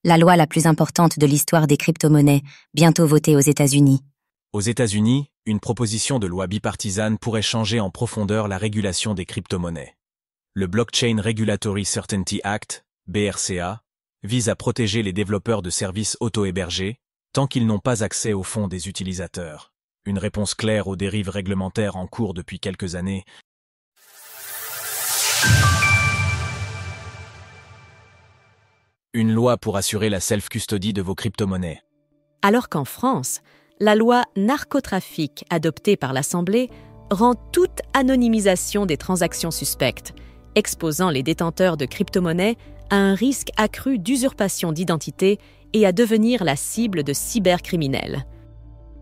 la loi la plus importante de l'histoire des crypto-monnaies, bientôt votée aux États-Unis. Aux États-Unis, une proposition de loi bipartisane pourrait changer en profondeur la régulation des crypto-monnaies. Le Blockchain Regulatory Certainty Act, BRCA, vise à protéger les développeurs de services auto-hébergés tant qu'ils n'ont pas accès aux fonds des utilisateurs. Une réponse claire aux dérives réglementaires en cours depuis quelques années. Une loi pour assurer la self-custody de vos crypto-monnaies. Alors qu'en France, la loi narcotrafic adoptée par l'Assemblée rend toute anonymisation des transactions suspectes, exposant les détenteurs de crypto-monnaies à un risque accru d'usurpation d'identité et à devenir la cible de cybercriminels.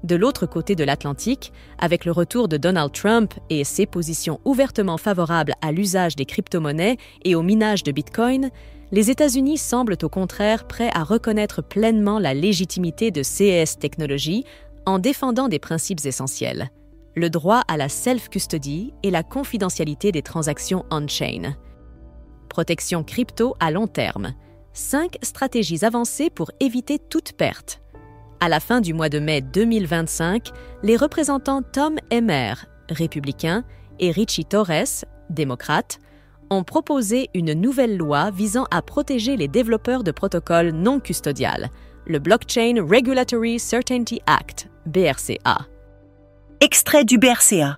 De l'autre côté de l'Atlantique, avec le retour de Donald Trump et ses positions ouvertement favorables à l'usage des crypto-monnaies et au minage de Bitcoin, les États-Unis semblent au contraire prêts à reconnaître pleinement la légitimité de ces technologies en défendant des principes essentiels: le droit à la self-custody et la confidentialité des transactions on-chain. Protection crypto à long terme. 5 stratégies avancées pour éviter toute perte. À la fin du mois de mai 2025, les représentants Tom Emmer, républicain, et Richie Torres, démocrate, ont proposé une nouvelle loi visant à protéger les développeurs de protocoles non custodiales, le Blockchain Regulatory Certainty Act, BRCA. Extrait du BRCA.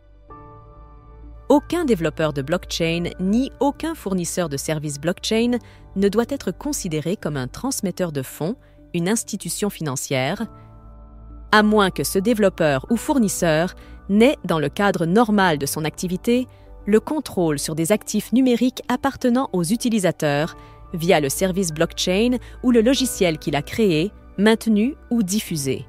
Aucun développeur de blockchain ni aucun fournisseur de services blockchain ne doit être considéré comme un transmetteur de fonds, une institution financière, à moins que ce développeur ou fournisseur n'ait, dans le cadre normal de son activité, le contrôle sur des actifs numériques appartenant aux utilisateurs via le service blockchain ou le logiciel qu'il a créé, maintenu ou diffusé.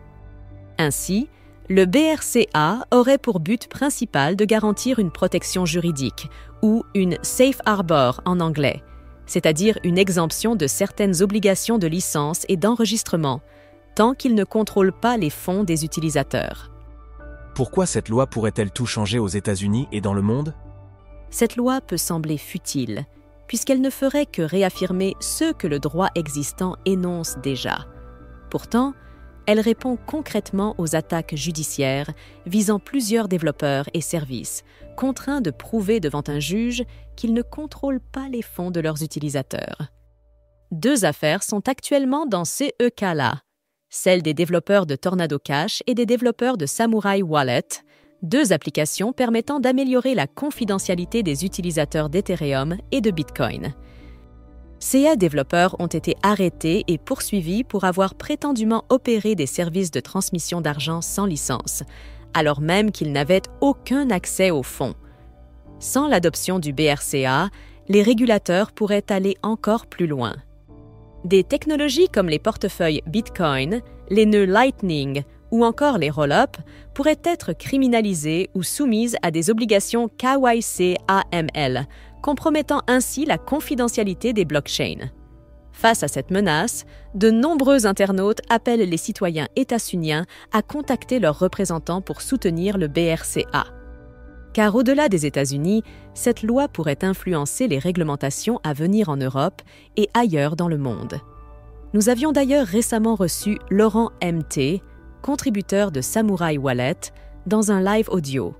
Ainsi, le BRCA aurait pour but principal de garantir une protection juridique, ou une safe harbor en anglais, c'est-à-dire une exemption de certaines obligations de licence et d'enregistrement, tant qu'il ne contrôle pas les fonds des utilisateurs. Pourquoi cette loi pourrait-elle tout changer aux États-Unis et dans le monde ? Cette loi peut sembler futile, puisqu'elle ne ferait que réaffirmer ce que le droit existant énonce déjà. Pourtant, elle répond concrètement aux attaques judiciaires visant plusieurs développeurs et services, contraints de prouver devant un juge qu'ils ne contrôlent pas les fonds de leurs utilisateurs. 2 affaires sont actuellement dans ces cas-là, celle des développeurs de Tornado Cash et des développeurs de Samurai Wallet, 2 applications permettant d'améliorer la confidentialité des utilisateurs d'Ethereum et de Bitcoin. Ces développeurs ont été arrêtés et poursuivis pour avoir prétendument opéré des services de transmission d'argent sans licence, alors même qu'ils n'avaient aucun accès aux fonds. Sans l'adoption du BRCA, les régulateurs pourraient aller encore plus loin. Des technologies comme les portefeuilles Bitcoin, les nœuds Lightning ou encore les roll-up pourraient être criminalisées ou soumises à des obligations KYC-AML, compromettant ainsi la confidentialité des blockchains. Face à cette menace, de nombreux internautes appellent les citoyens états-uniens à contacter leurs représentants pour soutenir le BRCA. Car au-delà des États-Unis, cette loi pourrait influencer les réglementations à venir en Europe et ailleurs dans le monde. Nous avions d'ailleurs récemment reçu Laurent MT, contributeur de Samurai Wallet, dans un live audio.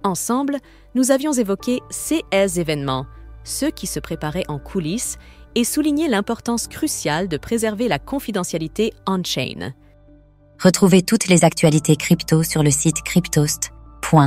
Ensemble, nous avions évoqué ces événements, ceux qui se préparaient en coulisses, et souligné l'importance cruciale de préserver la confidentialité on-chain. Retrouvez toutes les actualités crypto sur le site cryptost.fr.